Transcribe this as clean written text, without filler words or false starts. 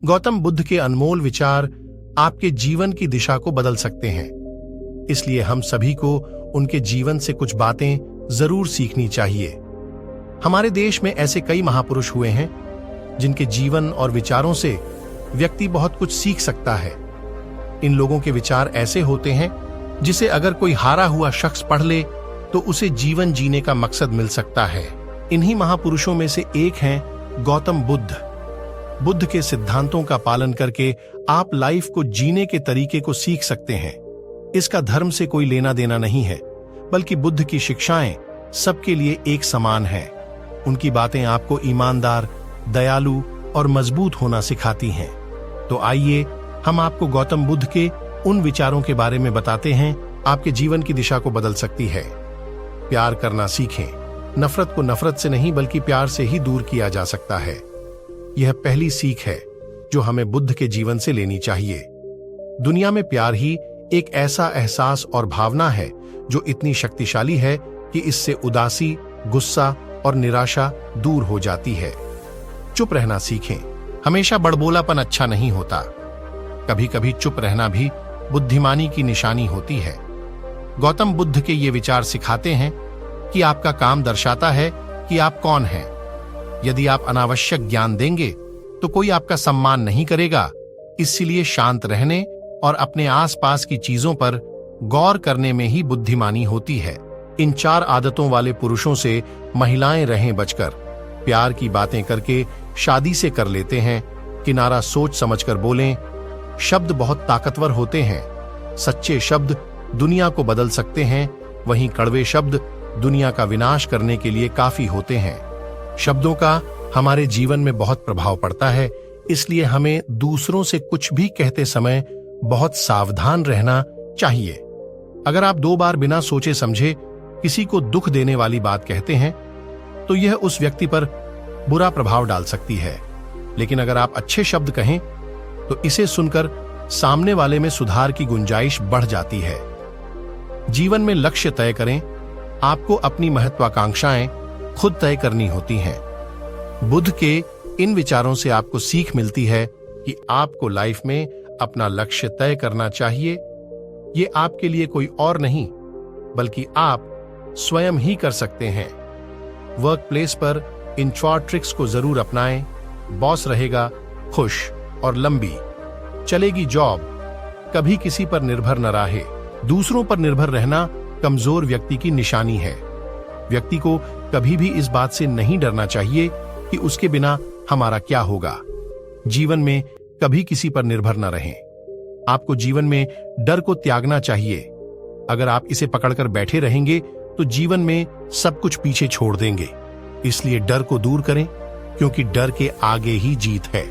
गौतम बुद्ध के अनमोल विचार आपके जीवन की दिशा को बदल सकते हैं। इसलिए हम सभी को उनके जीवन से कुछ बातें जरूर सीखनी चाहिए। हमारे देश में ऐसे कई महापुरुष हुए हैं जिनके जीवन और विचारों से व्यक्ति बहुत कुछ सीख सकता है। इन लोगों के विचार ऐसे होते हैं जिसे अगर कोई हारा हुआ शख्स पढ़ ले तो उसे जीवन जीने का मकसद मिल सकता है। इन्हीं महापुरुषों में से एक हैं गौतम बुद्ध। बुद्ध के सिद्धांतों का पालन करके आप लाइफ को जीने के तरीके को सीख सकते हैं। इसका धर्म से कोई लेना देना नहीं है, बल्कि बुद्ध की शिक्षाएं सबके लिए एक समान हैं। उनकी बातें आपको ईमानदार, दयालु और मजबूत होना सिखाती हैं। तो आइए हम आपको गौतम बुद्ध के उन विचारों के बारे में बताते हैं आपके जीवन की दिशा को बदल सकती है। प्यार करना सीखें। नफरत को नफरत से नहीं बल्कि प्यार से ही दूर किया जा सकता है। यह पहली सीख है जो हमें बुद्ध के जीवन से लेनी चाहिए। दुनिया में प्यार ही एक ऐसा एहसास और भावना है जो इतनी शक्तिशाली है कि इससे उदासी, गुस्सा और निराशा दूर हो जाती है। चुप रहना सीखें। हमेशा बड़बोलापन अच्छा नहीं होता। कभी कभी चुप रहना भी बुद्धिमानी की निशानी होती है। गौतम बुद्ध के ये विचार सिखाते हैं कि आपका काम दर्शाता है कि आप कौन हैं। यदि आप अनावश्यक ज्ञान देंगे तो कोई आपका सम्मान नहीं करेगा। इसलिए शांत रहने और अपने आसपास की चीजों पर गौर करने में ही बुद्धिमानी होती है। इन 4 आदतों वाले पुरुषों से महिलाएं रहें बचकर। प्यार की बातें करके शादी से कर लेते हैं। किनारा सोच समझकर बोलें। शब्द बहुत ताकतवर होते हैं। सच्चे शब्द दुनिया को बदल सकते हैं, वहीं कड़वे शब्द दुनिया का विनाश करने के लिए काफी होते हैं। शब्दों का हमारे जीवन में बहुत प्रभाव पड़ता है, इसलिए हमें दूसरों से कुछ भी कहते समय बहुत सावधान रहना चाहिए। अगर आप 2 बार बिना सोचे समझे किसी को दुख देने वाली बात कहते हैं तो यह उस व्यक्ति पर बुरा प्रभाव डाल सकती है। लेकिन अगर आप अच्छे शब्द कहें तो इसे सुनकर सामने वाले में सुधार की गुंजाइश बढ़ जाती है। जीवन में लक्ष्य तय करें। आपको अपनी महत्वाकांक्षाएं खुद तय करनी होती हैं। बुद्ध के इन विचारों से आपको सीख मिलती है कि आपको लाइफ में अपना लक्ष्य तय करना चाहिए। ये आपके लिए कोई और नहीं बल्कि आप स्वयं ही कर सकते हैं। वर्क प्लेस पर इन 4 ट्रिक्स को जरूर अपनाएं। बॉस रहेगा खुश और लंबी चलेगी जॉब। कभी किसी पर निर्भर न रहे। दूसरों पर निर्भर रहना कमजोर व्यक्ति की निशानी है। व्यक्ति को कभी भी इस बात से नहीं डरना चाहिए कि उसके बिना हमारा क्या होगा। जीवन में कभी किसी पर निर्भर न रहें। आपको जीवन में डर को त्यागना चाहिए। अगर आप इसे पकड़कर बैठे रहेंगे तो जीवन में सब कुछ पीछे छोड़ देंगे। इसलिए डर को दूर करें, क्योंकि डर के आगे ही जीत है।